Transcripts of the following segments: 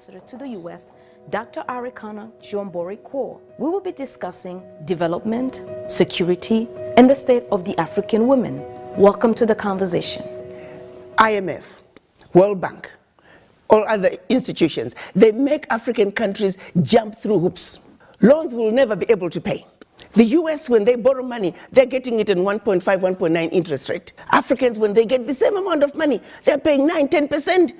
Ambassador to the U.S., Dr. Arikana Jombori-Kor. We will be discussing development, security, and the state of the African women. Welcome to the conversation. IMF, World Bank, all other institutions, they make African countries jump through hoops. Loans will never be able to pay. The US, when they borrow money, they're getting it in 1.5, 1.9 interest rate. Africans, when they get the same amount of money, they're paying 9, 10%.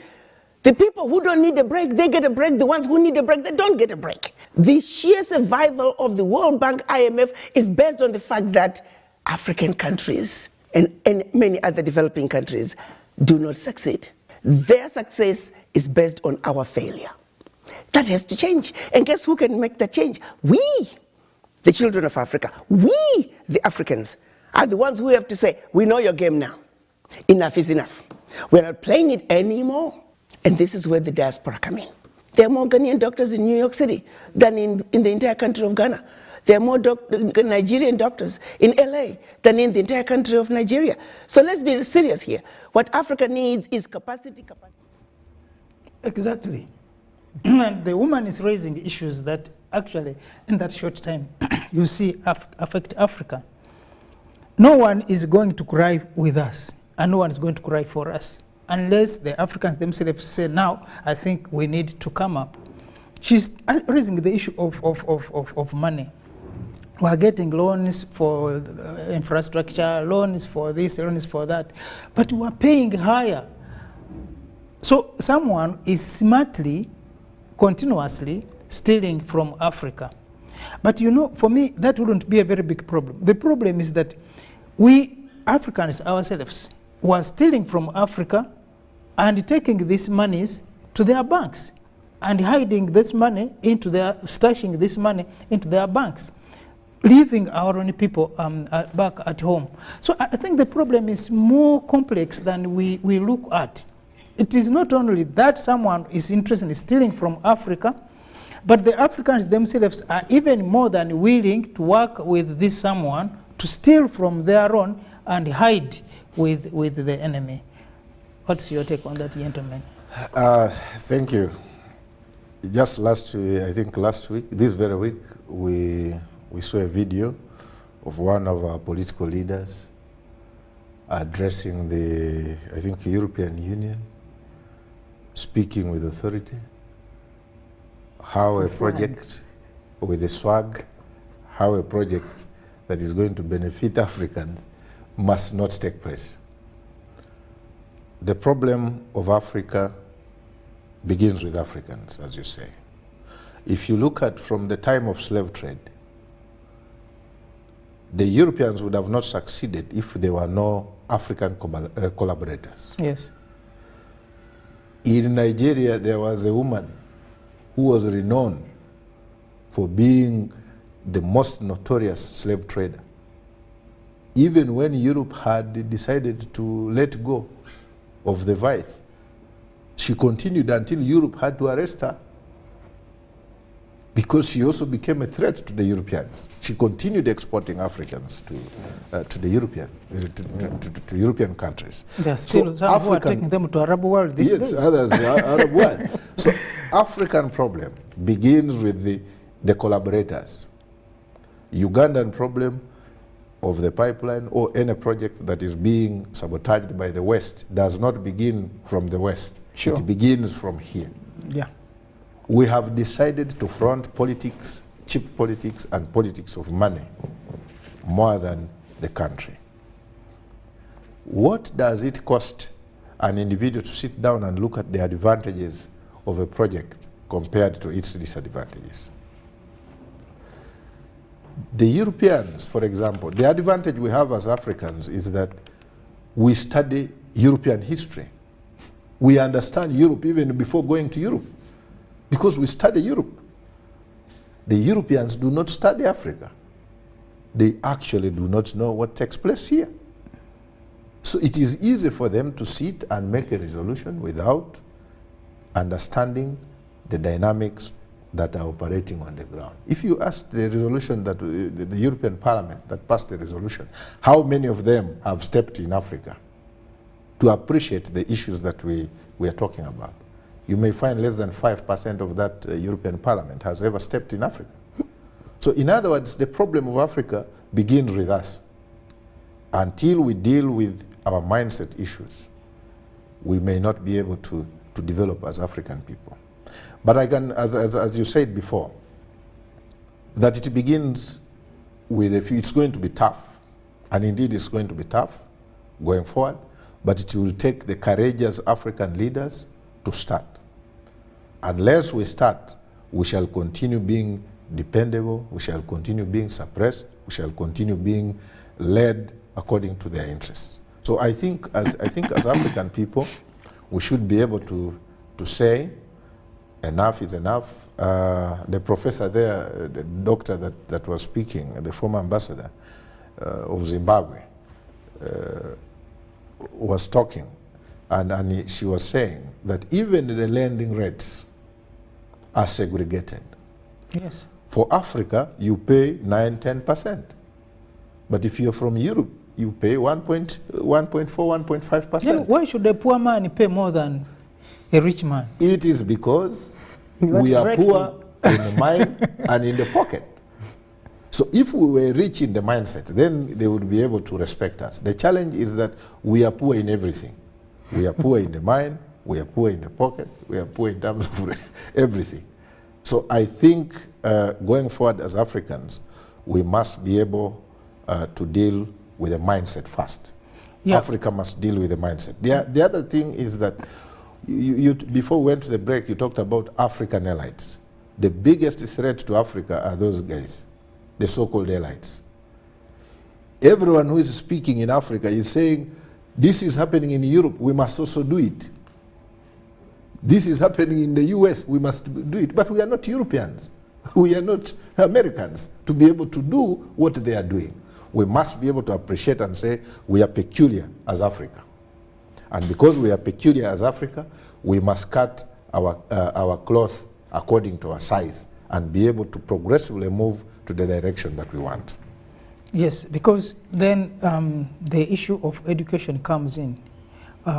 The people who don't need a break, they get a break. The ones who need a break, they don't get a break. The sheer survival of the World Bank, IMF, is based on the fact that African countries and many other developing countries do not succeed. Their success is based on our failure. That has to change. And guess who can make that change? We, the children of Africa, we, the Africans, are the ones who have to say, we know your game now. Enough is enough. We're not playing it anymore. And this is where the diaspora come in. There are more Ghanaian doctors in New York City than in the entire country of Ghana. There are more Nigerian doctors in LA than in the entire country of Nigeria. So let's be serious here. What Africa needs is capacity. Exactly. And the woman is raising issues that actually, in that short time, you see affect Africa. No one is going to cry with us, and no one is going to cry for us, unless the Africans themselves say, now, I think we need to come up. She's raising the issue of money. We are getting loans for infrastructure, loans for this, loans for that, but we are paying higher. So someone is smartly, continuously stealing from Africa. But you know, for me, that wouldn't be a very big problem. The problem is that we Africans ourselves were stealing from Africa and taking these monies to their banks and hiding this money into their, stashing this money into their banks, leaving our own people back at home. So I think the problem is more complex than we look at. It is not only that someone is interested in stealing from Africa, but the Africans themselves are even more than willing to work with this someone to steal from their own and hide with the enemy. What's your take on that, gentlemen? Thank you. Just last week, I think last week, this very week, we saw a video of one of our political leaders addressing the, I think, European Union, speaking with authority, how a project with a swag, how a project that is going to benefit Africans must not take place. The problem of Africa begins with Africans, as you say. If you look at from the time of slave trade, the Europeans would have not succeeded if there were no African collaborators. Yes. In Nigeria, there was a woman who was renowned for being the most notorious slave trader. Even when Europe had decided to let go of the vice, she continued until Europe had to arrest her, because she also became a threat to the Europeans. She continued exporting Africans to the to European countries. There are still some who are taking them to Arab world these days. Yes, others are Arab world. So African problem begins with the collaborators. Ugandan problem of the pipeline or any project that is being sabotaged by the West does not begin from the West. Sure. It begins from here. Yeah. We have decided to front politics, cheap politics, and politics of money more than the country. What does it cost an individual to sit down and look at the advantages of a project compared to its disadvantages? The Europeans, for example, the advantage we have as Africans is that we study European history. We understand Europe even before going to Europe, because we study Europe. The Europeans do not study Africa. They actually do not know what takes place here. So it is easy for them to sit and make a resolution without understanding the dynamics that are operating on the ground. If you ask the resolution that the European Parliament that passed the resolution, how many of them have stepped in Africa to appreciate the issues that we are talking about? you may find less than 5% of that European Parliament has ever stepped in Africa. So in other words, the problem of Africa begins with us. Until we deal with our mindset issues, we may not be able to develop as African people. But I can, as you said before, that it begins with a few, it's going to be tough. And indeed it's going to be tough going forward, but it will take the courageous African leaders to start. Unless we start, we shall continue being dependable, we shall continue being suppressed, we shall continue being led according to their interests. So I think as African people, we should be able to say enough is enough. The professor there, the doctor that was speaking, the former ambassador of Zimbabwe, was talking, and she was saying that even the lending rates are segregated. Yes. For Africa, you pay 9–10%. But if you're from Europe, you pay 1.4–1.5%. Yeah, why should a poor man pay more than a rich man? It is because we are poor in the mind and in the pocket. So if we were rich in the mindset, then they would be able to respect us. The challenge is that we are poor in everything. We are poor in the mind, we are poor in the pocket, we are poor in terms of everything. So I think going forward as Africans, we must be able to deal with the mindset first. Yeah. Africa must deal with the mindset. The other thing is that before we went to the break, you talked about African elites. The biggest threat to Africa are those guys, the so-called elites. Everyone who is speaking in Africa is saying, this is happening in Europe, we must also do it. This is happening in the US, we must do it. But we are not Europeans. We are not Americans to be able to do what they are doing. We must be able to appreciate and say, we are peculiar as Africa. And because we are peculiar as Africa, we must cut our cloth according to our size and be able to progressively move to the direction that we want. Yes, because then the issue of education comes in.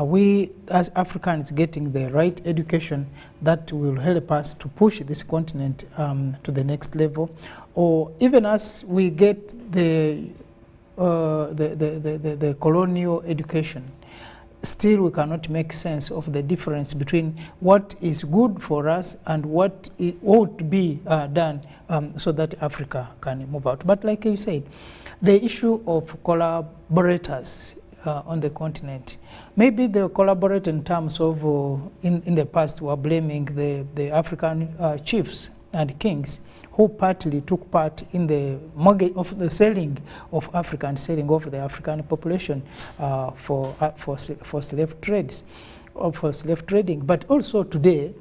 We as Africans getting the right education that will help us to push this continent to the next level, or even as we get the colonial education, still we cannot make sense of the difference between what is good for us and what ought to be done so that Africa can move out. But like you said, the issue of collaborators on the continent, maybe they collaborate in terms of, in the past, were blaming the African chiefs and kings who partly took part in the mortgage of the selling of Africa and selling of the African population for slave trades, or for slave trading. But also today,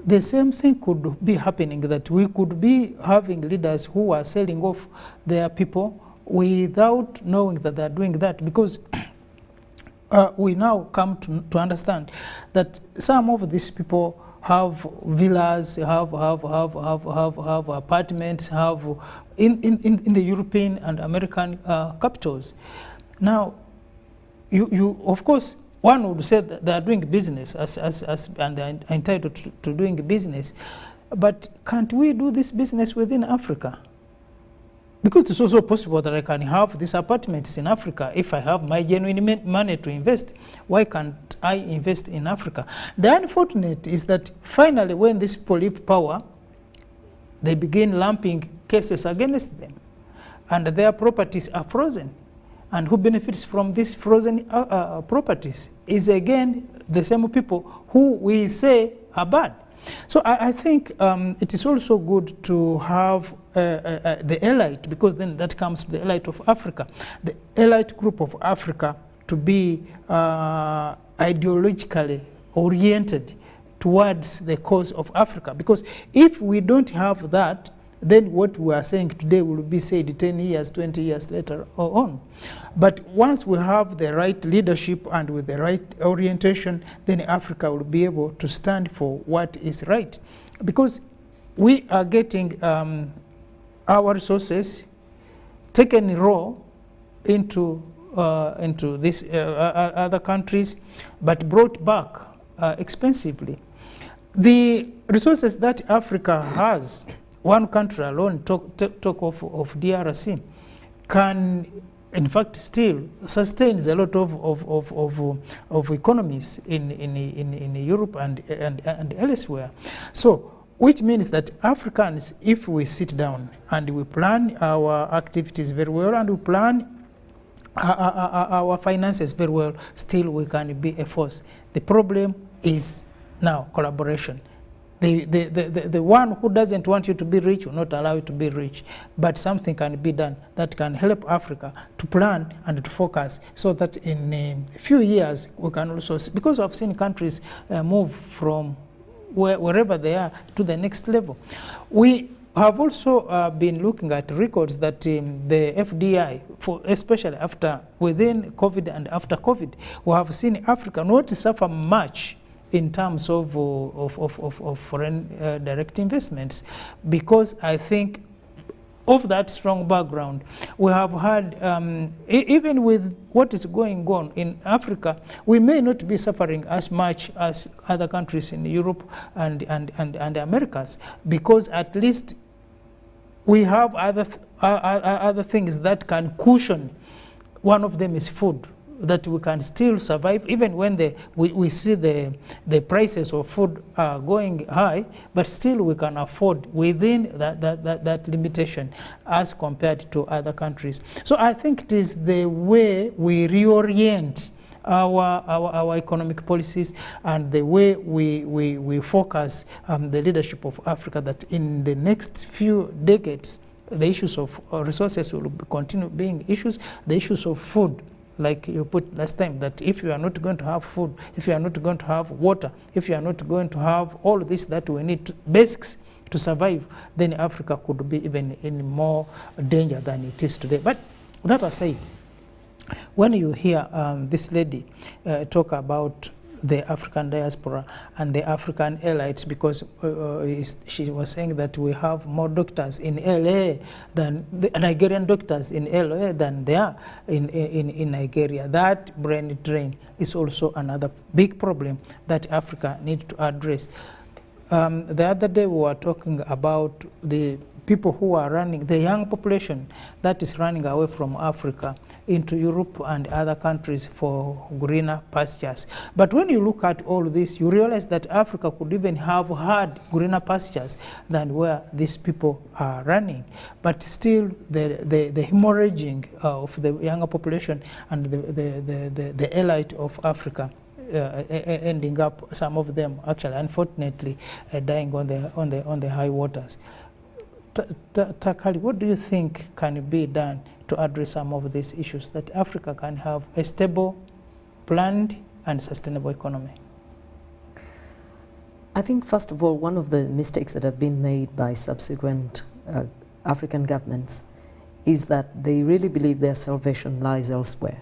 the same thing could be happening, that we could be having leaders who are selling off their people without knowing that they're doing that, because we now come to understand that some of these people have villas, have apartments, have in the European and American capitals. Now, you of course, one would say that they are doing business and they are entitled to doing business, but can't we do this business within Africa? Because it's also possible that I can have these apartments in Africa. If I have my genuine money to invest, why can't I invest in Africa? The unfortunate is that finally when these people leave power, they begin lumping cases against them, and their properties are frozen. And who benefits from these frozen properties is again the same people who we say are bad. So I think it is also good to have the elite, because then that comes to the elite of Africa, the elite group of Africa, to be ideologically oriented towards the cause of Africa. Because if we don't have that, then what we are saying today will be said 10 years, 20 years later on. But once we have the right leadership and with the right orientation, then Africa will be able to stand for what is right. Because we are getting our resources taken raw into these other countries, but brought back expensively. the resources that Africa has, one country alone, talk of DRC, can in fact still sustains a lot of economies in Europe and elsewhere. So, which means that Africans, if we sit down and we plan our activities very well and we plan our finances very well, still we can be a force. The problem is now collaboration. The one who doesn't want you to be rich will not allow you to be rich. But something can be done that can help Africa to plan and to focus so that in a few years we can also, because I've seen countries move from wherever they are to the next level. We have also been looking at records that the FDI, especially within COVID and after COVID, we have seen Africa not suffer much in terms of foreign direct investments, because I think of that strong background, we have had, even with what is going on in Africa, we may not be suffering as much as other countries in Europe and Americas, because at least we have other things that can cushion. One of them is food, that we can still survive even when we see the prices of food going high, but still we can afford within that limitation as compared to other countries. So I think it is the way we reorient our economic policies and the way we focus the leadership of Africa, that in the next few decades the issues of resources will continue being issues. The issues of food, like you put last time, that if you are not going to have food, if you are not going to have water, if you are not going to have all this that we need, basics to survive, then Africa could be even in more danger than it is today. But that aside, when you hear this lady talk about the African diaspora and the African elites, because she was saying that we have more doctors in LA than the Nigerian doctors in LA than there are in Nigeria. That brain drain is also another big problem that Africa needs to address. The other day we were talking about the people who are running, the young population that is running away from Africa into Europe and other countries for greener pastures. But when you look at all this, you realize that Africa could even have had greener pastures than where these people are running. But still, the hemorrhaging of the younger population and the elite of Africa ending up, some of them actually, unfortunately, dying on the high waters. Takali, what do you think can be done to address some of these issues, that Africa can have a stable, planned, and sustainable economy? I think, first of all, one of the mistakes that have been made by subsequent African governments is that they really believe their salvation lies elsewhere.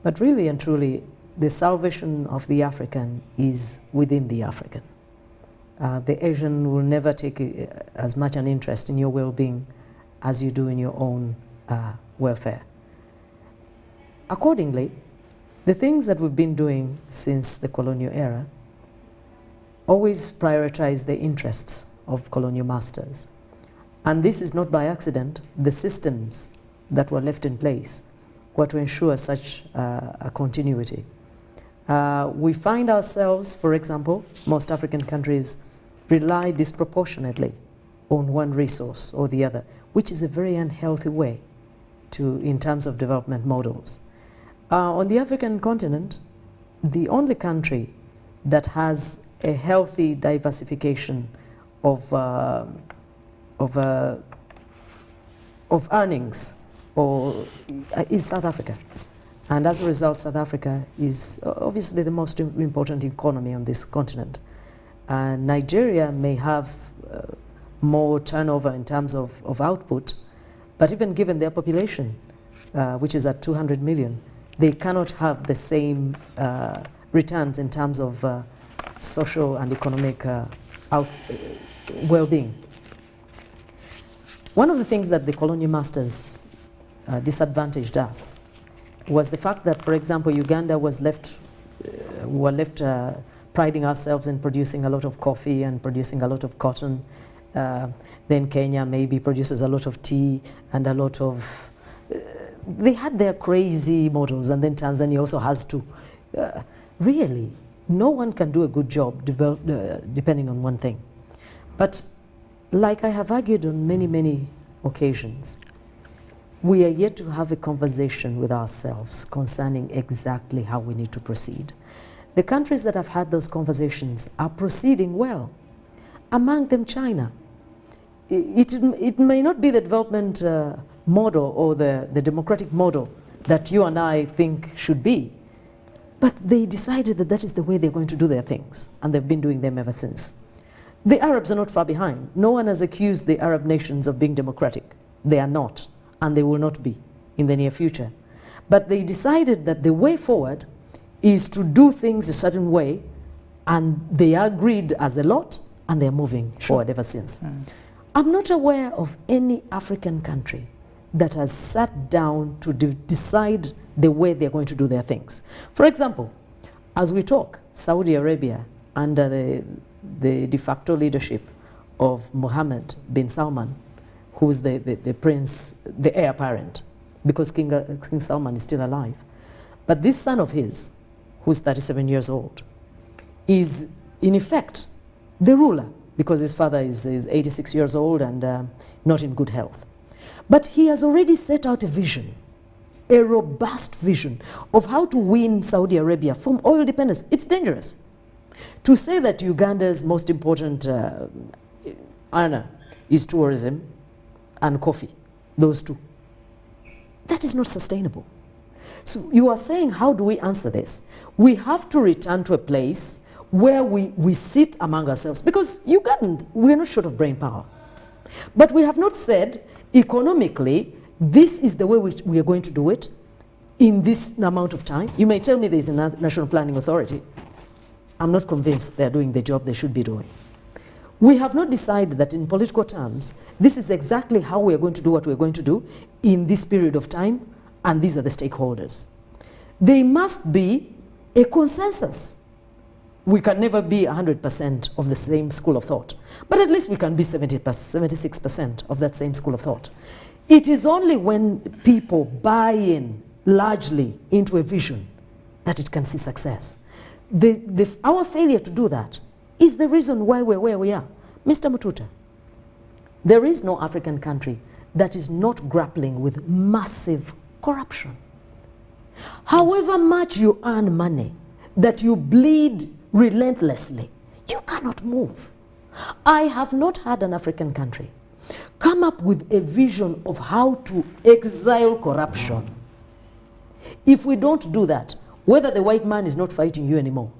But really and truly, the salvation of the African is within the African. The Asian will never take as much an interest in your well-being as you do in your own welfare. Accordingly, the things that we've been doing since the colonial era always prioritize the interests of colonial masters. And this is not by accident. The systems that were left in place were to ensure such a continuity. We find ourselves, for example, most African countries rely disproportionately on one resource or the other, which is a very unhealthy way in terms of development models. On the African continent, the only country that has a healthy diversification of earnings is South Africa. And as a result, South Africa is obviously the most important economy on this continent. Nigeria may have more turnover in terms of output, but even given their population, which is at 200 million, they cannot have the same returns in terms of social and economic well-being. One of the things that the colonial masters disadvantaged us was the fact that, for example, Uganda was left priding ourselves in producing a lot of coffee and producing a lot of cotton. Then Kenya maybe produces a lot of tea and a lot of... they had their crazy models, and then Tanzania also has to. Really, no one can do a good job depending on one thing. But like I have argued on many, many occasions, we are yet to have a conversation with ourselves concerning exactly how we need to proceed. The countries that have had those conversations are proceeding well. Among them, China. It may not be the development model or the democratic model that you and I think should be, but they decided that that is the way they're going to do their things, and they've been doing them ever since. The Arabs are not far behind. No one has accused the Arab nations of being democratic. They are not, and they will not be in the near future. But they decided that the way forward is to do things a certain way, and they agreed as a lot, and they're moving forward ever since. I'm not aware of any African country that has sat down to decide the way they're going to do their things. For example, as we talk, Saudi Arabia, under the de facto leadership of Mohammed bin Salman, who's the prince, the heir apparent, because King Salman is still alive. But this son of his, who's 37 years old, is in effect the ruler, because his father is 86 years old and not in good health. But he has already set out a vision, a robust vision of how to win Saudi Arabia from oil dependence. It's dangerous. To say that Uganda's most important earner is tourism and coffee, those two, that is not sustainable. So you are saying, how do we answer this? We have to return to a place where we sit among ourselves, because Ugandans, we are not short of brain power. But we have not said, economically, this is the way we are going to do it in this amount of time. You may tell me there is a National Planning Authority. I'm not convinced they're doing the job they should be doing. We have not decided that in political terms, this is exactly how we are going to do what we're going to do in this period of time, and these are the stakeholders. There must be a consensus. We can never be 100% of the same school of thought, but at least we can be 76% of that same school of thought. It is only when people buy in largely into a vision that it can see success. Our failure to do that is the reason why we're where we are. Mr. Mututa, there is no African country that is not grappling with massive corruption. However much you earn money, that you bleed relentlessly, you cannot move. I have not had an African country come up with a vision of how to exile corruption. If we don't do that, whether the white man is not fighting you anymore,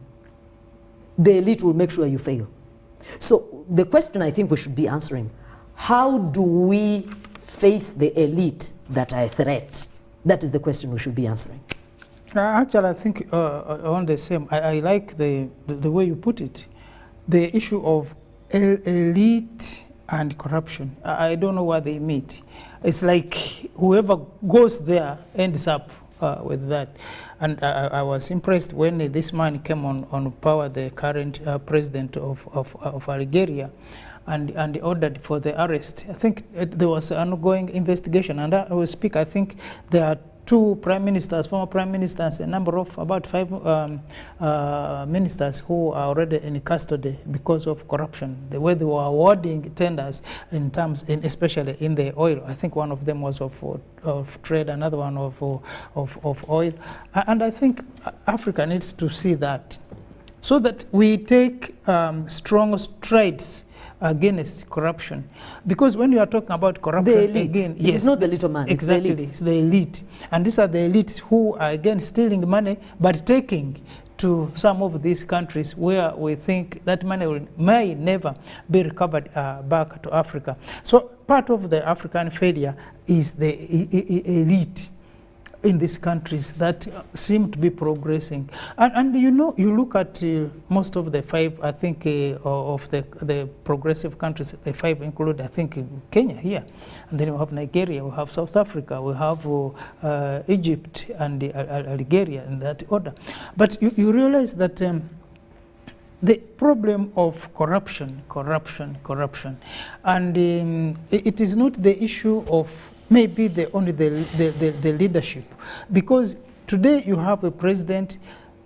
the elite will make sure you fail. So the question I think we should be answering, how do we face the elite that are a threat? That is the question we should be answering. Actually, I think on the same, I like the way you put it. The issue of elite and corruption, I don't know where they meet. It's like whoever goes there ends up with that. And I was impressed when this man came on power, the current president of Algeria, and ordered for the arrest. I think there was an ongoing investigation, and I will speak, I think there are two prime ministers, former prime ministers, a number of about 5 ministers who are already in custody because of corruption. The way they were awarding tenders in terms, especially in the oil. I think one of them was of trade, another one of oil. And I think Africa needs to see that, so that we take strong strides against corruption. Because when you are talking about corruption, again, it is not the little man, exactly, it's the elite. And these are the elites who are again stealing money, but taking to some of these countries where we think that money may never be recovered back to Africa. So part of the African failure is the elite in these countries that seem to be progressing. And you know, you look at most of the 5, I think, of the progressive countries, the 5 include, I think, Kenya here. And then we have Nigeria, we have South Africa, we have Egypt and Algeria in that order. But you realize that the problem of corruption, and it is not the issue of maybe only the leadership, because today you have a president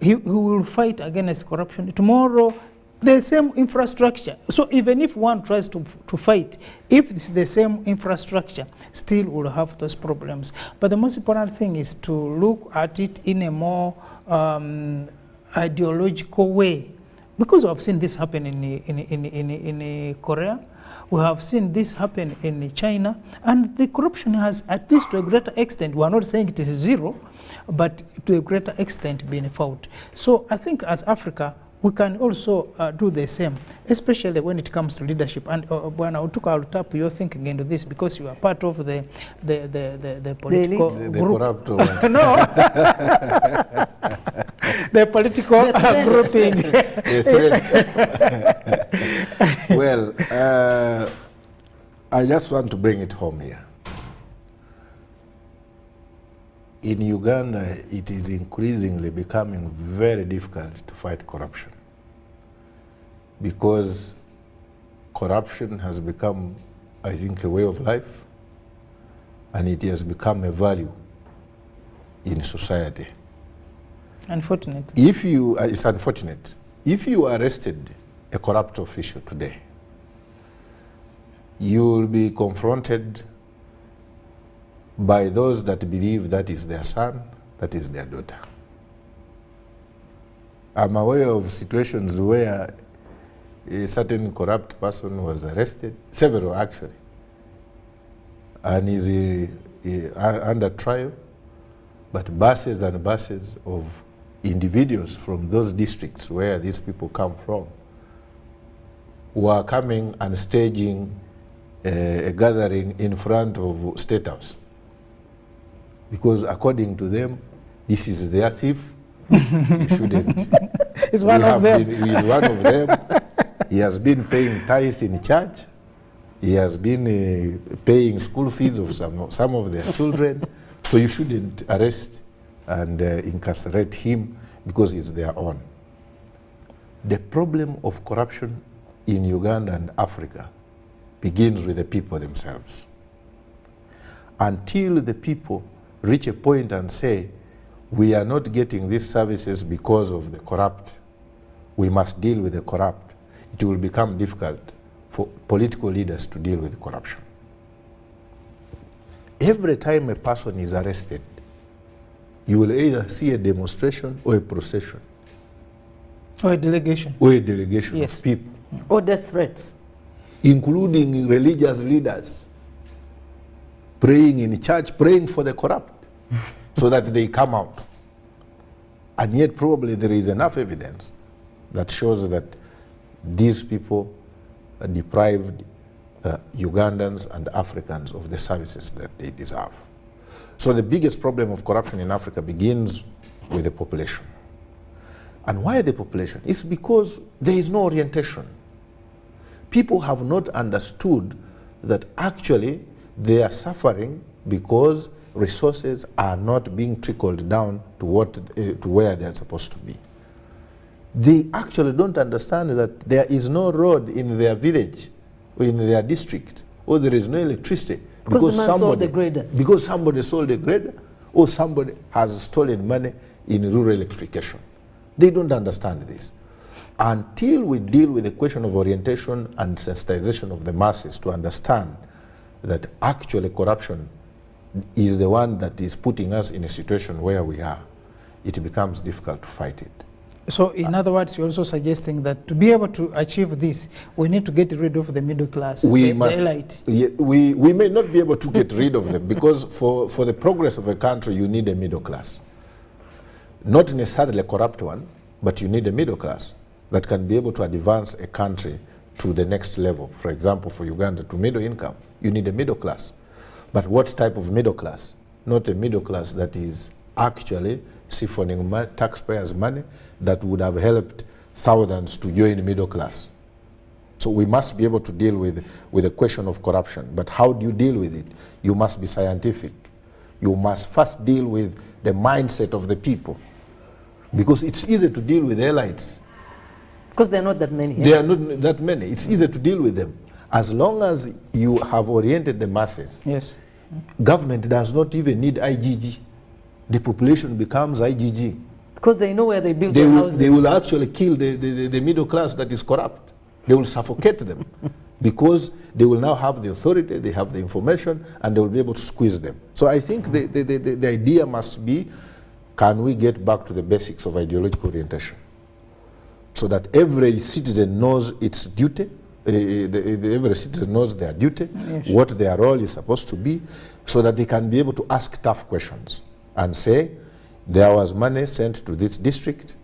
who will fight against corruption. Tomorrow, the same infrastructure. So even if one tries to fight, if it's the same infrastructure, still will have those problems. But the most important thing is to look at it in a more ideological way. Because we have seen this happen in Korea, we have seen this happen in China, and the corruption has, at least to a greater extent, we are not saying it is zero, but to a greater extent been fought. So I think as Africa, we can also do the same, especially when it comes to leadership. And when I'll tap your thinking into this, because you are part of the political group. The corrupt ones. No. The political grouping. Well, I just want to bring it home here. In Uganda, it is increasingly becoming very difficult to fight corruption, because corruption has become, I think, a way of life, and it has become a value in society. Unfortunately. If you, it's unfortunate. If you arrested a corrupt official today, you will be confronted by those that believe that is their son, that is their daughter. I'm aware of situations where a certain corrupt person was arrested, several actually, and is under trial, but buses and buses of individuals from those districts where these people come from were coming and staging a gathering in front of State House. Because according to them, this is their thief. You shouldn't. He's one of them. He is one of them. He has been paying tithe in church. He has been paying school fees of some of their children. So you shouldn't arrest and incarcerate him because it's their own. The problem of corruption in Uganda and Africa begins with the people themselves. Until the people reach a point and say, we are not getting these services because of the corrupt, we must deal with the corrupt, it will become difficult for political leaders to deal with corruption. Every time a person is arrested, you will either see a demonstration or a procession. Or a delegation. Or a delegation Yes. of people. Or death threats. Including religious leaders praying in church, praying for the corrupt so that they come out. And yet probably there is enough evidence that shows that these people deprived Ugandans and Africans of the services that they deserve. So the biggest problem of corruption in Africa begins with the population. And why the population? It's because there is no orientation. People have not understood that actually they are suffering because resources are not being trickled down to where they are supposed to be. They actually don't understand that there is no road in their village or in their district, or there is no electricity because somebody sold a grader, or somebody has stolen money in rural electrification. They don't understand this. Until we deal with the question of orientation and sensitization of the masses to understand that actually corruption is the one that is putting us in a situation where we are, it becomes difficult to fight it. So in other words, you're also suggesting that to be able to achieve this, we need to get rid of the middle class, the elite. Yeah, we may not be able to get rid of them because for the progress of a country, you need a middle class. Not necessarily a corrupt one, but you need a middle class that can be able to advance a country to the next level. For example, for Uganda, to middle income, you need a middle class. But what type of middle class? Not a middle class that is actually siphoning taxpayers' money that would have helped thousands to join the middle class. So we must be able to deal with the question of corruption. But how do you deal with it? You must be scientific. You must first deal with the mindset of the people. Because it's easy to deal with elites. Because there are not that many. There are not that many. It's easy to deal with them. As long as you have oriented the masses, Yes. government does not even need IGG. The population becomes IGG. Because they know where they build They their will, houses. they will actually kill the middle class that is corrupt. They will suffocate them because they will now have the authority, they have the information, and they will be able to squeeze them. So I think the idea must be, can we get back to the basics of ideological orientation? So that every citizen knows its duty, every citizen knows their duty, Yes. what their role is supposed to be, so that they can be able to ask tough questions and say, there was money sent to this district,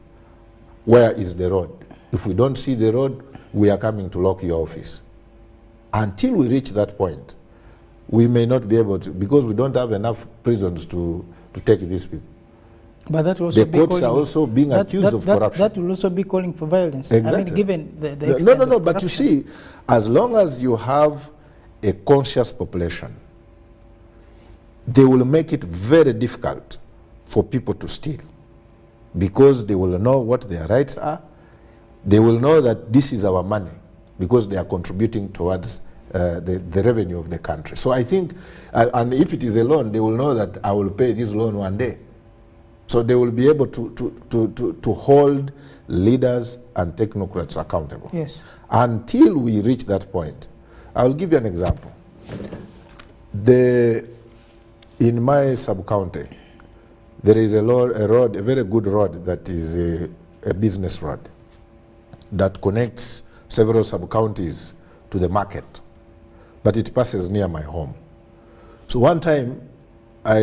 where is the road? If we don't see the road, we are coming to lock your office. Until we reach that point, we may not be able to, because we don't have enough prisons to take these people. But that will also The be courts are calling- also being accused of corruption. That will also be calling for violence. I Exactly. mean, given the No, extent no, no, of but you corruption. see, as long as you have a conscious population, they will make it very difficult for people to steal, because they will know what their rights are. They will know that this is our money, because they are contributing towards the revenue of the country. So I think, and if it is a loan, they will know that I will pay this loan one day. So they will be able to hold leaders and technocrats accountable. Yes. Until we reach that point, I'll give you an example. In my sub-county, there is a road, a very good road that is a business road that connects several sub-counties to the market, but it passes near my home. So one time, I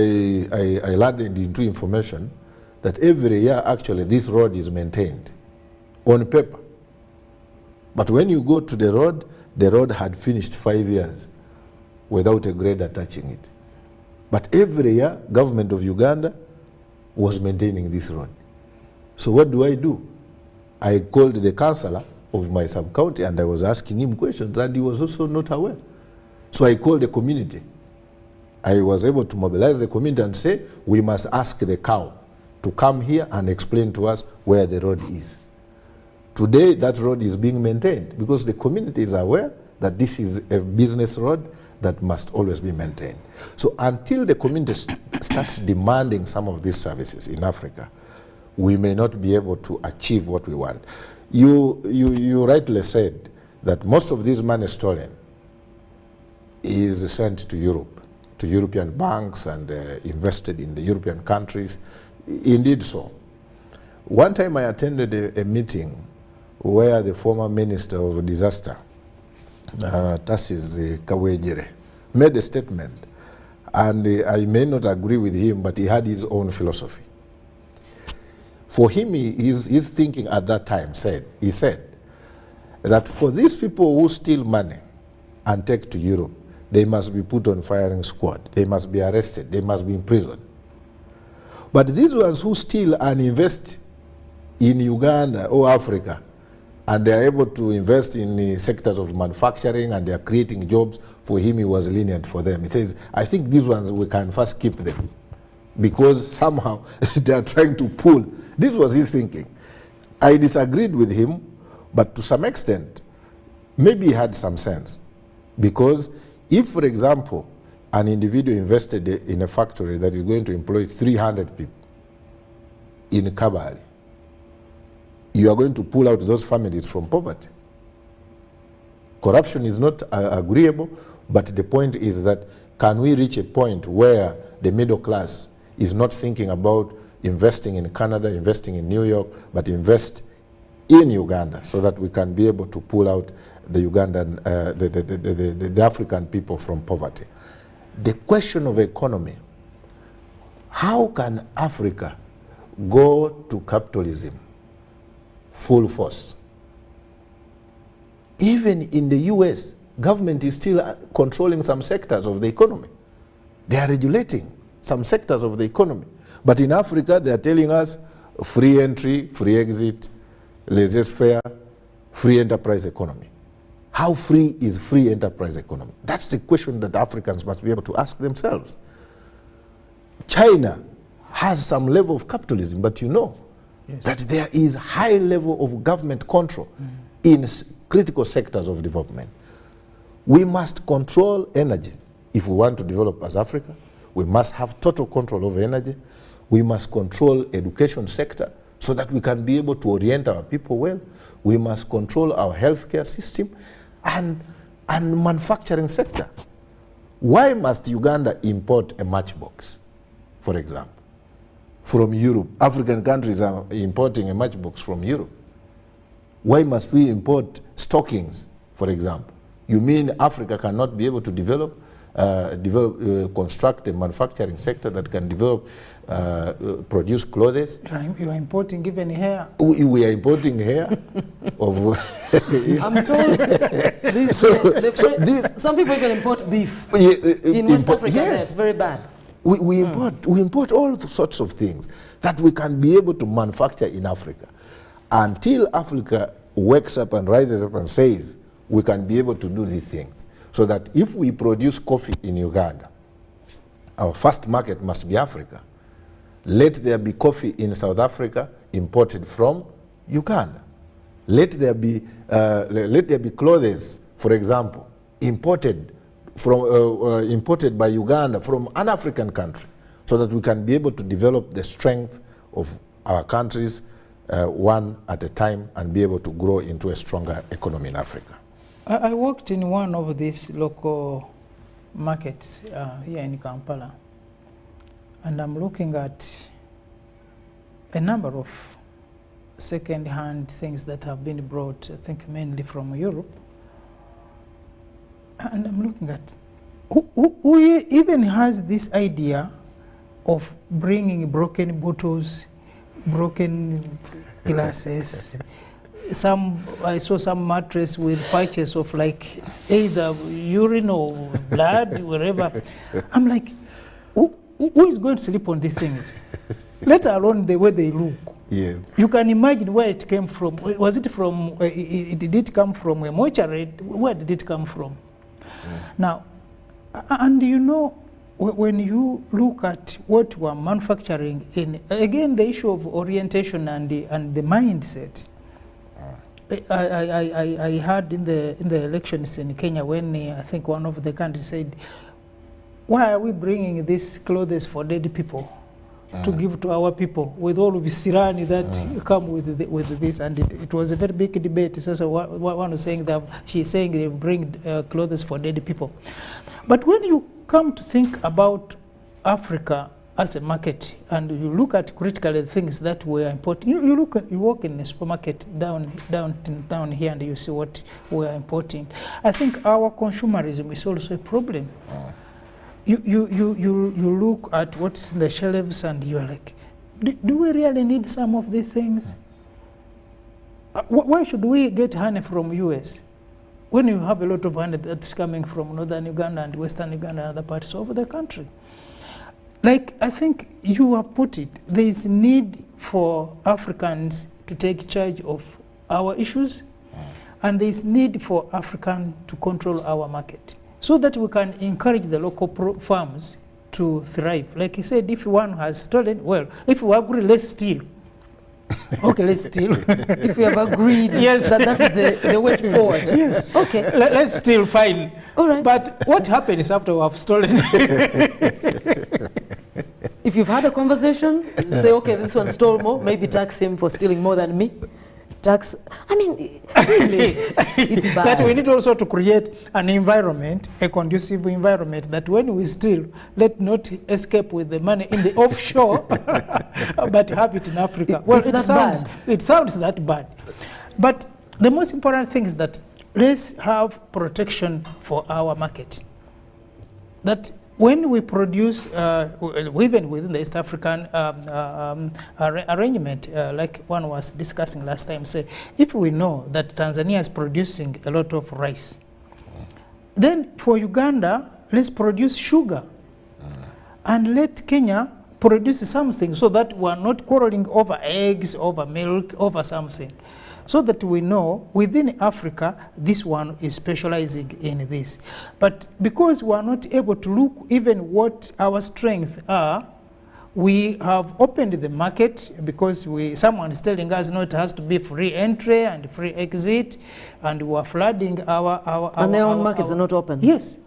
learned into information that every year, actually, this road is maintained on paper. But when you go to the road had finished 5 years without a grade attaching it. But every year, government of Uganda was maintaining this road. So what do? I called the councillor of my sub-county and I was asking him questions, and he was also not aware. So I called the community. I was able to mobilize the community and say, we must ask the cow to come here and explain to us where the road is. Today, that road is being maintained because the community is aware that this is a business road that must always be maintained. So until the community starts demanding some of these services in Africa, we may not be able to achieve what we want. You rightly said that most of this money stolen is sent to Europe, to European banks and invested in the European countries. Indeed so. One time I attended a meeting where the former Minister of Disaster, Tassis Kawejire, made a statement, and I may not agree with him, but he had his own philosophy. For him, his thinking at that time he said that for these people who steal money and take to Europe, they must be put on firing squad, they must be arrested, they must be in prison. But these ones who steal and invest in Uganda or Africa, and they are able to invest in the sectors of manufacturing and they are creating jobs, for him he was lenient for them. He says, I think these ones we can first keep them because somehow they are trying to pull. This was his thinking. I disagreed with him, but to some extent, maybe he had some sense. Because if, for example, an individual invested in a factory that is going to employ 300 people in Kabale, you are going to pull out those families from poverty. Corruption is not agreeable, but the point is that can we reach a point where the middle class is not thinking about investing in Canada, investing in New York, but invest in Uganda so that we can be able to pull out the Ugandan, the African people from poverty. The question of economy, how can Africa go to capitalism full force? Even in the US, government is still controlling some sectors of the economy. They are regulating some sectors of the economy. But in Africa, they are telling us free entry, free exit, laissez-faire, free enterprise economy. How free is free enterprise economy? That's the question that Africans must be able to ask themselves. China has some level of capitalism, but you know, that there is high level of government control in critical sectors of development. We must control energy. If we want to develop as Africa, we must have total control over energy. We must control education sector so that we can be able to orient our people well. We must control our healthcare system and manufacturing sector. Why must Uganda import a matchbox, for example, from Europe? African countries are importing a matchbox from Europe. Why must we import stockings, for example? You mean Africa cannot be able to construct a manufacturing sector that can produce clothes? You are importing even hair. We are importing hair of. I'm told some people even import beef in West Africa. Yes. It's very bad. We import all sorts of things that we can be able to manufacture in Africa. Until Africa wakes up and rises up and says we can be able to do these things. So that if we produce coffee in Uganda, our first market must be Africa. Let there be coffee in South Africa imported from Uganda. Let there be clothes, for example, imported by Uganda from an African country, so that we can be able to develop the strength of our countries one at a time and be able to grow into a stronger economy in Africa. I worked in one of these local markets here in Kampala, and I'm looking at a number of second-hand things that have been brought, I think mainly from Europe. And I'm looking at who even has this idea of bringing broken bottles, broken glasses. I saw some mattress with patches of like either urine or blood, wherever. I'm like, who is going to sleep on these things? Let alone the way they look. Yeah. You can imagine where it came from. Was it from, did it come from a mortuary? Where did it come from? Now, and you know, when you look at what we're manufacturing in, again, the issue of orientation and the mindset. I heard in the elections in Kenya when I think one of the candidates said, why are we bringing these clothes for dead people to give to our people with all of the sirani that come with this? And it was a very big debate. So one was saying that she's saying they bring clothes for dead people. But when you come to think about Africa as a market, and you look at critically things that we're importing, you walk in a supermarket down here and you see what we're importing. I think our consumerism is also a problem. You look at what's in the shelves and you're like, do we really need some of these things? Why should we get honey from US when you have a lot of honey that's coming from northern Uganda and western Uganda and other parts of the country? Like, I think you have put it, there is need for Africans to take charge of our issues, and there is need for Africans to control our market, so that we can encourage the local farms to thrive. Like you said, if one has stolen, well, if we agree, let's steal. Okay, let's steal. If we have agreed, yes, that's the way forward. Yes. Okay. Let's steal, fine. All right. But what happens after we have stolen? If you've had a conversation, say, okay, this one stole more, maybe tax him for stealing more than me. Tax, I mean, really, it's bad. That we need also to create an environment, a conducive environment, that when we steal, let not escape with the money in the offshore, but have it in Africa. Well, it sounds that bad. But the most important thing is that let's have protection for our market. That when we produce, even within the East African arrangement, like one was discussing last time, say, if we know that Tanzania is producing a lot of rice, then for Uganda, let's produce sugar, and let Kenya produce something, so that we're not quarreling over eggs, over milk, over something. So that we know within Africa, this one is specializing in this. But because we are not able to look even what our strengths are, We have opened the market because someone is telling us, no, it has to be free entry and free exit, and we are flooding and their own markets are not open. Yes.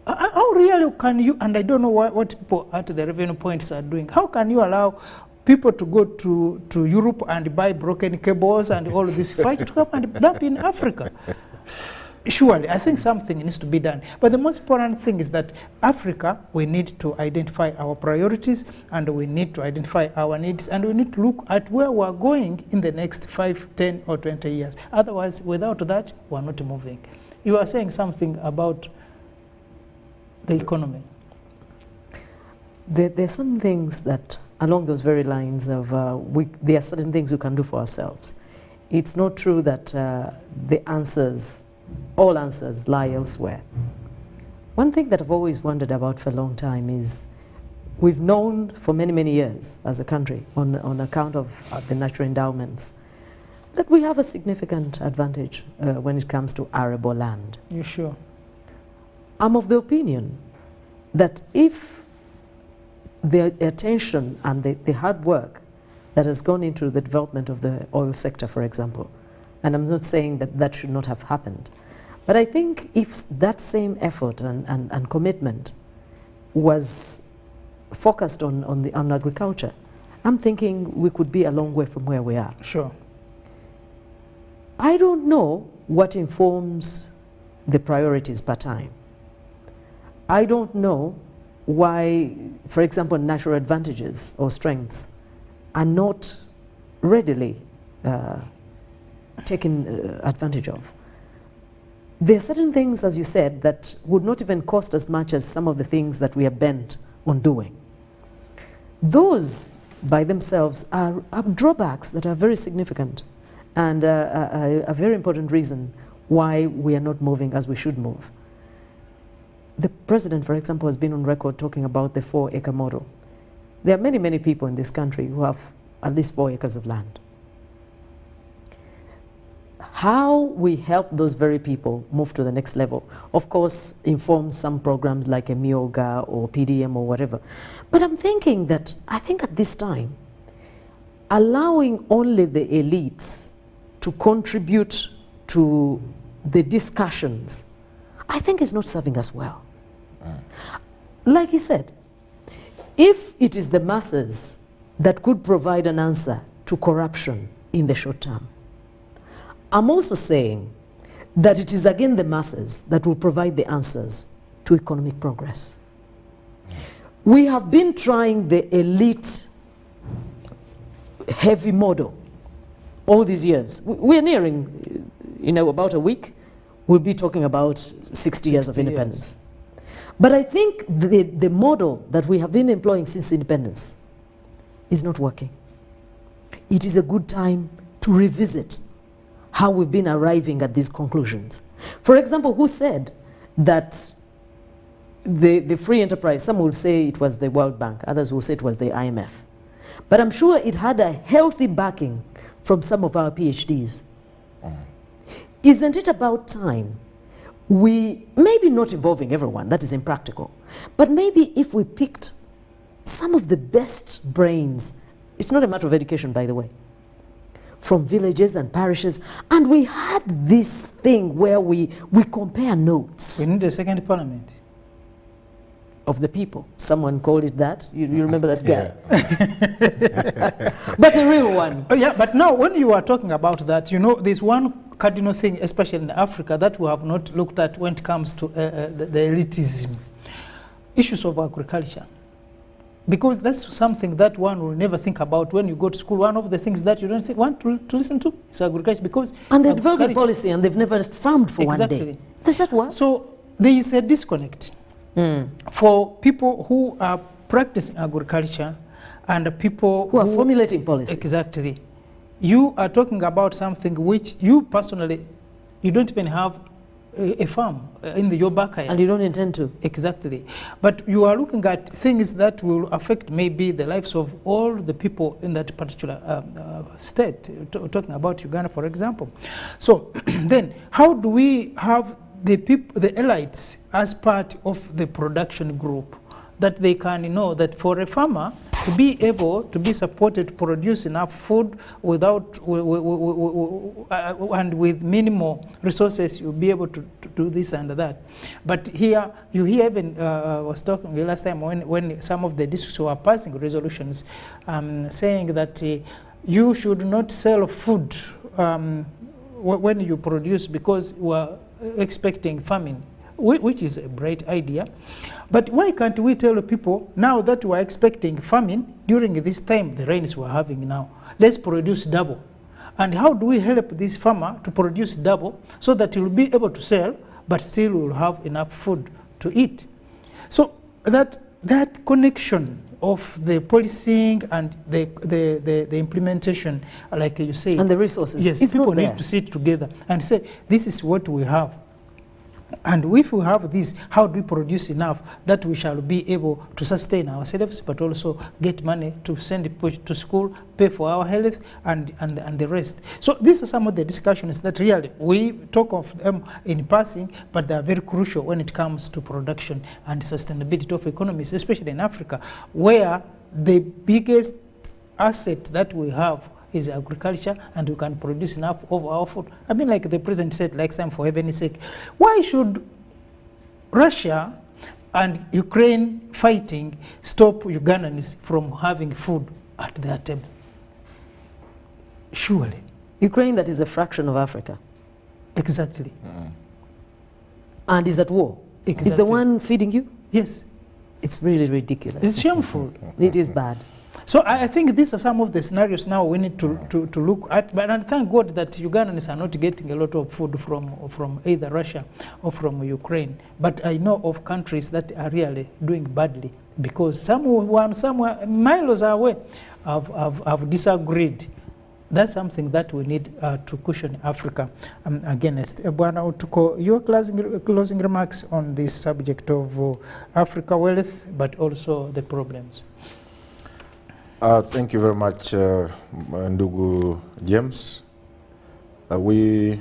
How really can you, and I don't know what people at the revenue points are doing, how can you allow people to go to Europe and buy broken cables and all this fight to come and dump in Africa? Surely, I think something needs to be done. But the most important thing is that Africa, we need to identify our priorities, and we need to identify our needs, and we need to look at where we're going in the next 5, 10, or 20 years. Otherwise, without that, we're not moving. You are saying something about the economy. There are some things that, along those very lines of, there are certain things we can do for ourselves. It's not true that the answers, all answers lie elsewhere. One thing that I've always wondered about for a long time is we've known for many, many years as a country, on account of the natural endowments, that we have a significant advantage when it comes to arable land. You sure? I'm of the opinion that if the attention and the hard work that has gone into the development of the oil sector, for example, and I'm not saying that that should not have happened, but I think if that same effort and commitment was focused on agriculture, I'm thinking we could be a long way from where we are. Sure. I don't know what informs the priorities per time. I don't know why, for example, natural advantages or strengths are not readily taken advantage of. There are certain things, as you said, that would not even cost as much as some of the things that we are bent on doing. Those by themselves are drawbacks that are very significant and a very important reason why we are not moving as we should move. The president, for example, has been on record talking about the 4-acre model. There are many, many people in this country who have at least 4 acres of land. How we help those very people move to the next level, of course, informs some programs like a Myoga or PDM or whatever. But I'm thinking that, I think at this time, allowing only the elites to contribute to the discussions, I think is not serving us well. Like he said, if it is the masses that could provide an answer to corruption in the short term, I'm also saying that it is again the masses that will provide the answers to economic progress. We have been trying the elite heavy model all these years. We're nearing, about a week, we'll be talking about 60 years of independence. But I think the model that we have been employing since independence is not working. It is a good time to revisit how we've been arriving at these conclusions. For example, who said that the free enterprise, some will say it was the World Bank, others will say it was the IMF. But I'm sure it had a healthy backing from some of our PhDs. Isn't it about time we, maybe not involving everyone, that is impractical, but maybe if we picked some of the best brains, it's not a matter of education, by the way, from villages and parishes, and we had this thing where we compare notes. We need a second parliament. Of the people. Someone called it that. You remember that guy? Yeah. But a real one. Oh, yeah, but now when you are talking about that, there's one cardinal thing, especially in Africa, that we have not looked at when it comes to the elitism. Issues of agriculture. Because that's something that one will never think about when you go to school. One of the things that you don't want to listen to is agriculture. Because and they develop a policy and they've never farmed for exactly. 1 day. Does that work? So there is a disconnect for people who are practicing agriculture and people who are formulating policy. Exactly. You are talking about something which you personally, you don't even have a farm in your backyard. And you don't intend to. Exactly. But you are looking at things that will affect maybe the lives of all the people in that particular state, talking about Uganda, for example. So then, how do we have the elites as part of the production group that they can know that for a farmer to be able to be supported to produce enough food without and with minimal resources, you'll be able to do this and that. But here you hear even I was talking last time when some of the districts were passing resolutions saying that you should not sell food when you produce because we're expecting famine, which is a bright idea. But why can't we tell people now that we're expecting famine during this time, the rains we're having now, let's produce double. And how do we help this farmer to produce double so that he will be able to sell, but still will have enough food to eat? So that connection of the policing and the implementation, like you say, and the resources. Yes, people need to sit together and say, this is what we have. And if we have this, how do we produce enough that we shall be able to sustain ourselves, but also get money to send people to school, pay for our health, and the rest. So these are some of the discussions that really we talk of them in passing, but they are very crucial when it comes to production and sustainability of economies, especially in Africa, where the biggest asset that we have is agriculture, and we can produce enough of our food. I mean, like the president said, like time, for heaven's sake, why should Russia and Ukraine fighting stop Ugandans from having food at their table? Surely. Ukraine, that is a fraction of Africa. Exactly. And is at war. Exactly. Is the one feeding you? Yes. It's really ridiculous. It's shameful. It is bad. So I think these are some of the scenarios now we need to look at. But and thank God that Ugandans are not getting a lot of food from either Russia or from Ukraine. But I know of countries that are really doing badly because someone somewhere miles away have disagreed. That's something that we need to cushion Africa against. Bwana Utuko, your closing remarks on this subject of Africa wealth, but also the problems. Thank you very much, Ndugu James. We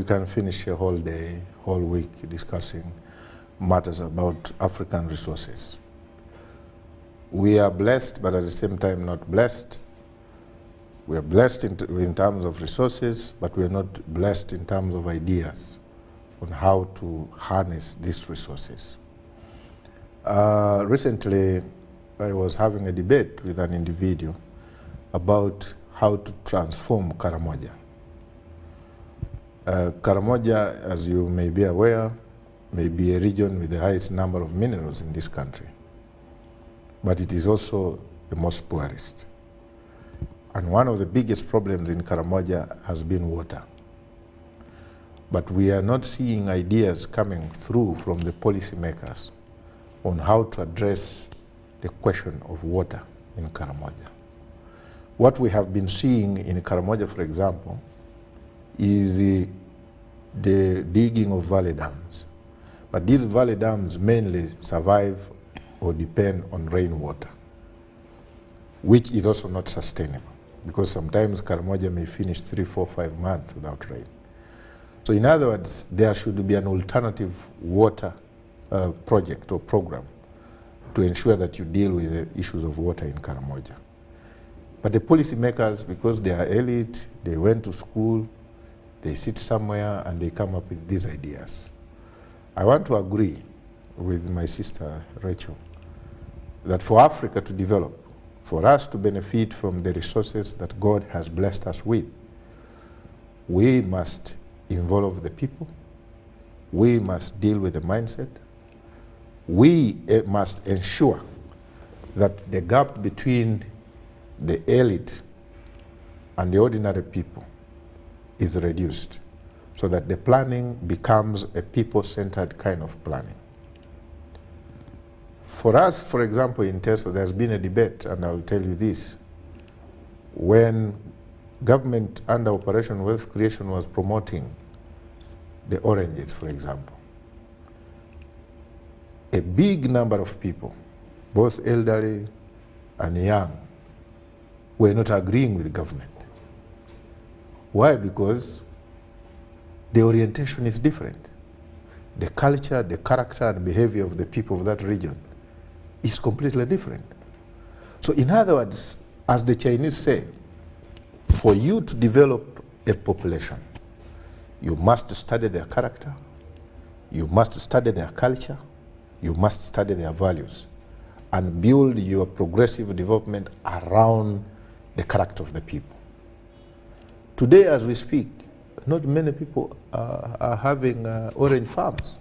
can finish a whole day, whole week discussing matters about African resources. We are blessed, but at the same time not blessed. We are blessed in terms of resources, but we are not blessed in terms of ideas on how to harness these resources. Recently, I was having a debate with an individual about how to transform Karamoja. Karamoja, as you may be aware, may be a region with the highest number of minerals in this country, but it is also the most poorest. And one of the biggest problems in Karamoja has been water. But we are not seeing ideas coming through from the policymakers on how to address the question of water in Karamoja. What we have been seeing in Karamoja, for example, is the digging of valley dams. But these valley dams mainly survive or depend on rainwater, which is also not sustainable, because sometimes Karamoja may finish 3, 4, 5 months without rain. So in other words, there should be an alternative water project or program to ensure that you deal with the issues of water in Karamoja. But the policymakers, because they are elite, they went to school, they sit somewhere and they come up with these ideas. I want to agree with my sister Rachel that for Africa to develop, for us to benefit from the resources that God has blessed us with, we must involve the people, we must deal with the mindset, we must ensure that the gap between the elite and the ordinary people is reduced so that the planning becomes a people-centered kind of planning. For us, for example, in TESO, there's been a debate, and I'll tell you this. When government under Operation Wealth Creation was promoting the oranges, for example, a big number of people, both elderly and young, were not agreeing with the government. Why? Because the orientation is different. The culture, the character, and behavior of the people of that region is completely different. So in other words, as the Chinese say, for you to develop a population, you must study their character, you must study their culture, you must study their values, and build your progressive development around the character of the people. Today, as we speak, not many people are having orange farms,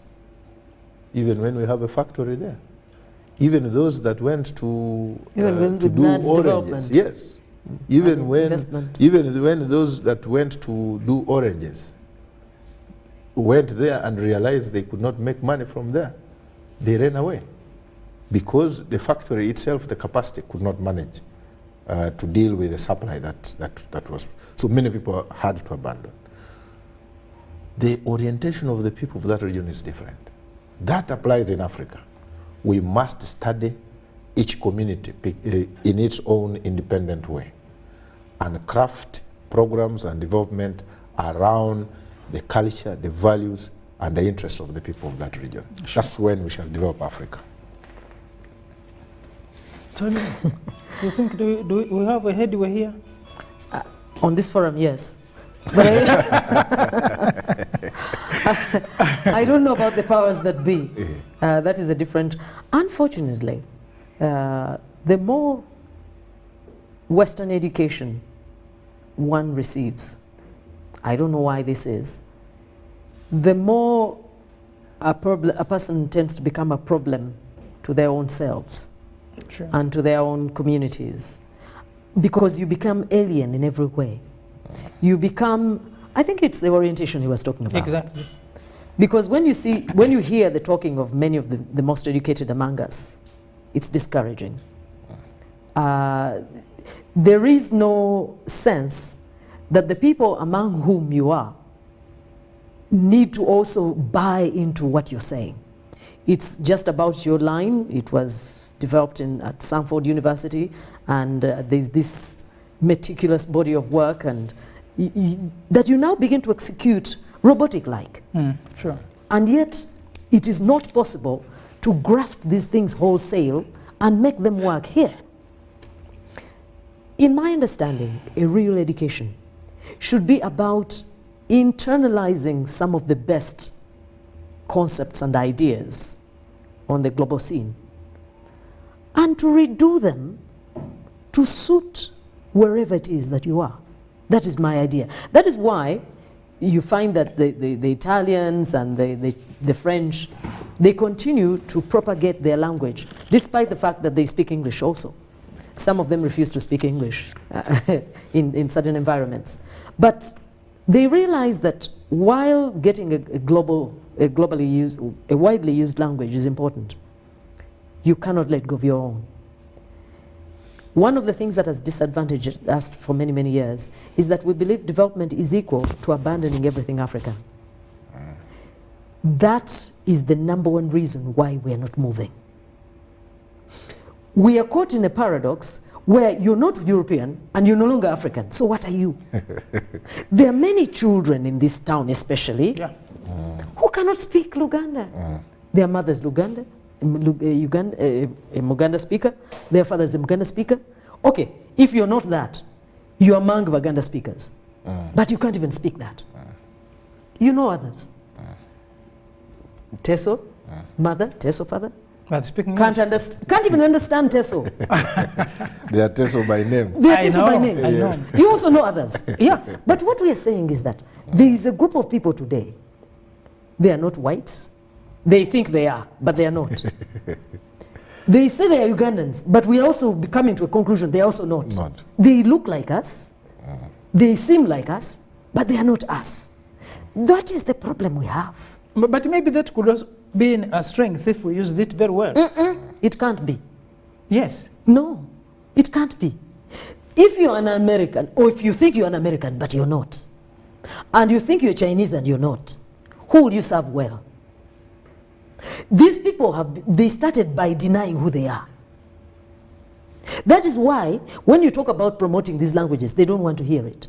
even when we have a factory there. Even those that went to do oranges, yes. Even when those that went to do oranges went there and realized they could not make money from there, they ran away because the factory itself, the capacity, could not manage to deal with the supply that was. So many people had to abandon. The orientation of the people of that region is different. That applies in Africa. We must study each community in its own independent way and craft programs and development around the culture, the values, and the interests of the people of that region. Sure. That's when we shall develop Africa. Tony, you think do we have a headway here? On this forum, yes. But I don't know about the powers that be. That is a different... Unfortunately, the more Western education one receives, I don't know why this is, the more a person tends to become a problem to their own selves. Sure. And to their own communities, because you become alien in every way. You become, I think it's the orientation he was talking about. Exactly. Because when you hear the talking of many of the most educated among us, it's discouraging. There is no sense that the people among whom you are need to also buy into what you're saying. It's just about your line. It was developed at Stanford University, and there's this meticulous body of work and that you now begin to execute robotic-like. Sure. And yet, it is not possible to graft these things wholesale and make them work here. In my understanding, a real education should be about internalizing some of the best concepts and ideas on the global scene, and to redo them to suit wherever it is that you are. That is my idea. That is why you find that the Italians and the French, they continue to propagate their language, despite the fact that they speak English also. Some of them refuse to speak English in certain environments. But they realize that while getting a widely used language is important, you cannot let go of your own. One of the things that has disadvantaged us for many, many years is that we believe development is equal to abandoning everything African. That is the #1 reason why we are not moving. We are caught in a paradox where you're not European and you're no longer African. So what are you? There are many children in this town especially who cannot speak Luganda. Their mother's Luganda, a Muganda speaker, their father's a Muganda speaker. Okay, if you're not that, you're among Baganda speakers. But you can't even speak that. You know others. Teso, mother, Teso, father. But speaking Can't even understand Teso. They are Teso by name. They are Teso by name. I know. You also know others. Yeah, but what we are saying is that there is a group of people today, they are not whites. They think they are, but they are not. They say they are Ugandans, but we are also coming to a conclusion they are also not. They look like us, they seem like us, but they are not us. That is the problem we have. But maybe that could also be a strength if we use it very well. It can't be. Yes. No, it can't be. If you're an American, or if you think you're an American, but you're not, and you think you're Chinese and you're not, who will you serve well? These people they started by denying who they are. That is why when you talk about promoting these languages, they don't want to hear it.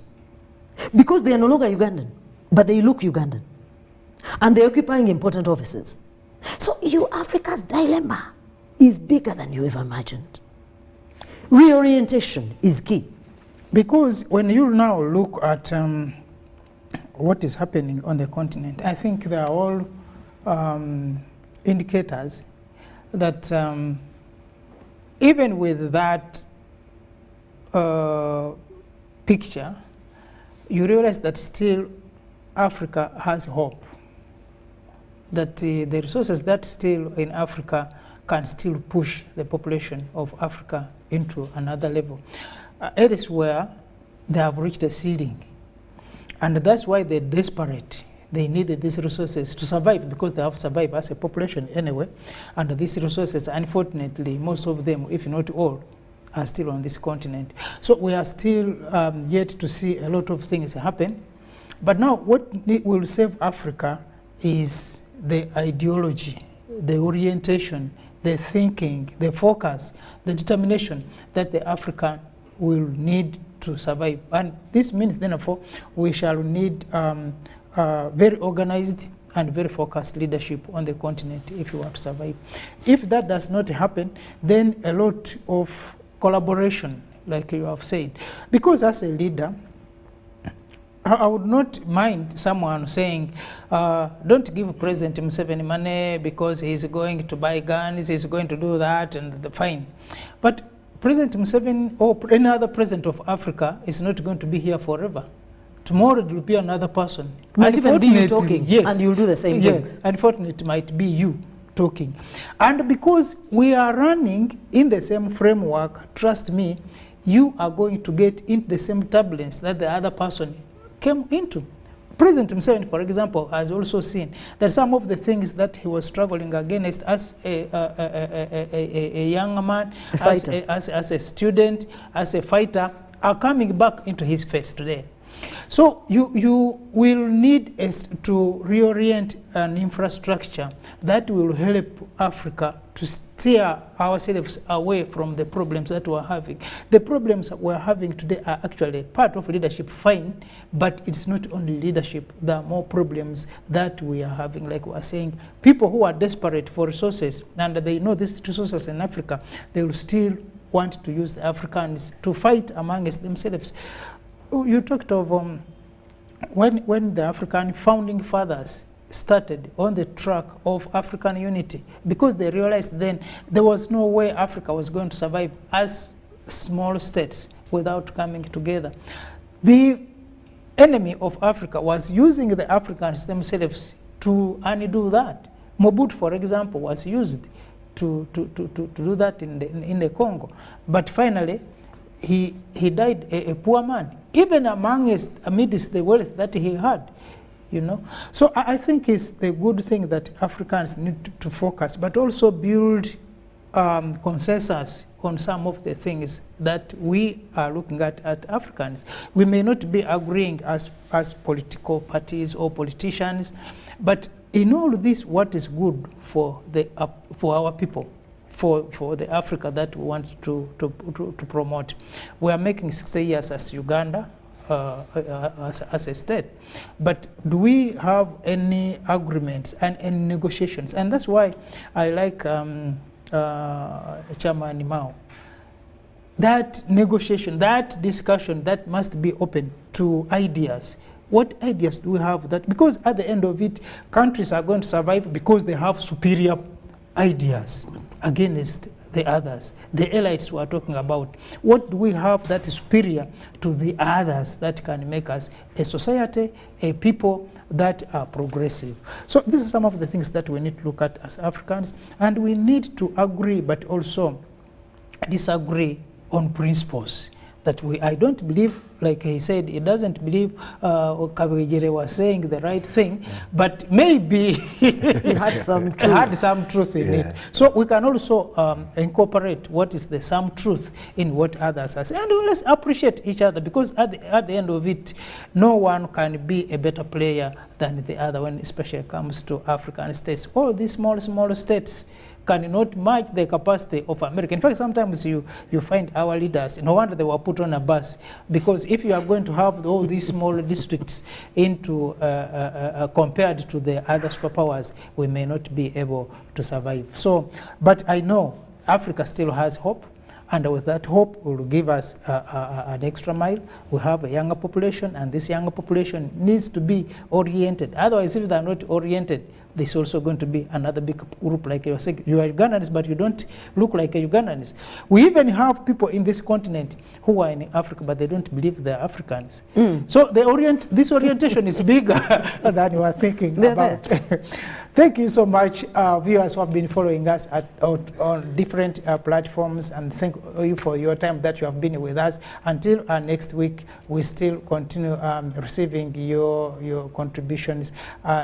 Because they are no longer Ugandan, but they look Ugandan. And they're occupying important offices. So Africa's dilemma is bigger than you ever imagined. Reorientation is key. Because when you now look at what is happening on the continent, I think there are all indicators that even with that picture, you realize that still Africa has hope, that the resources that still in Africa can still push the population of Africa into another level. Elsewhere, they have reached a ceiling, and that's why they're desperate. They needed these resources to survive, because they have survived as a population anyway, and these resources, unfortunately, most of them, if not all, are still on this continent. So we are still yet to see a lot of things happen. But now what will save Africa is the ideology, the orientation, the thinking, the focus, the determination that the African will need to survive. And this means, therefore, we shall need very organized and very focused leadership on the continent if we want to survive. If that does not happen, then a lot of collaboration, like you have said, because as a leader, I would not mind someone saying, don't give President Museveni money because he's going to buy guns, he's going to do that, and fine. But President Museveni or any other president of Africa is not going to be here forever. Tomorrow it will be another person. Might even be you talking, yes, and you'll do the same things. Unfortunately, it might be you talking. And because we are running in the same framework, trust me, you are going to get into the same turbulence that the other person came into. President Museveni, for example, has also seen that some of the things that he was struggling against as a young man, as a student, as a fighter, are coming back into his face today. So you will need to reorient an infrastructure that will help Africa to steer ourselves away from the problems that we're having. The problems that we're having today are actually part of leadership, fine, but it's not only leadership. There are more problems that we are having, like we are saying. People who are desperate for resources, and they know these resources in Africa, they will still want to use the Africans to fight amongst themselves. You talked of when the African founding fathers started on the track of African unity, because they realized then there was no way Africa was going to survive as small states without coming together. The enemy of Africa was using the Africans themselves to undo that. Mobutu, for example, was used to do that in the Congo. But finally, he died a poor man, even amidst the wealth that he had, you know. So I think it's the good thing that Africans need to focus, but also build consensus on some of the things that we are looking at Africans. We may not be agreeing as political parties or politicians, but in all this, what is good for our people, for the Africa that we want to promote. We are making 60 years as Uganda, as a state, but do we have any agreements and any negotiations? And that's why I like Chairman Mao. That negotiation, that discussion, that must be open to ideas. What ideas do we have that, because at the end of it, countries are going to survive because they have superior ideas against the others, the elites we are talking about. What do we have that is superior to the others that can make us a society, a people that are progressive? So these are some of the things that we need to look at as Africans, and we need to agree but also disagree on principles. That I don't believe, like he said, he doesn't believe Kabwejire was saying the right thing, but maybe he had some truth. Had some truth in it. So we can also incorporate what is the some truth in what others are saying, and let's appreciate each other, because at the end of it, no one can be a better player than the other when especially comes to African states. All these small states cannot match the capacity of America. In fact, sometimes you find our leaders, no wonder they were put on a bus, because if you are going to have all these small districts into compared to the other superpowers, we may not be able to survive. So, but I know Africa still has hope. And with that hope will give us an extra mile. We have a younger population, and this younger population needs to be oriented. Otherwise, if they're not oriented, there's also going to be another big group like you're saying. You are Ugandans, but you don't look like a Ugandans. We even have people in this continent who are in Africa, but they don't believe they're Africans. So this orientation is bigger than you are thinking about. Thank you so much, viewers who have been following us on different platforms, and thank you for your time that you have been with us. Until next week, we still continue receiving your contributions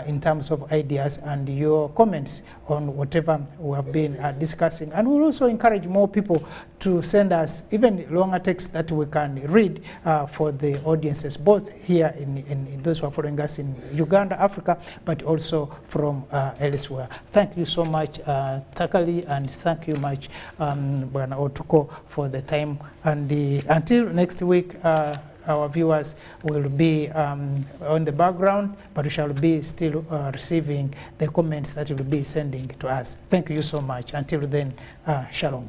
in terms of ideas and your comments on whatever we have been discussing. And we'll also encourage more people to send us even longer texts that we can read for the audiences, both here in those who are following us in Uganda, Africa, but also from elsewhere. Thank you so much, Takali, and thank you much, Bwana Otuko, for the time. And until next week, our viewers will be on the background, but we shall be still receiving the comments that you will be sending to us. Thank you so much. Until then, shalom.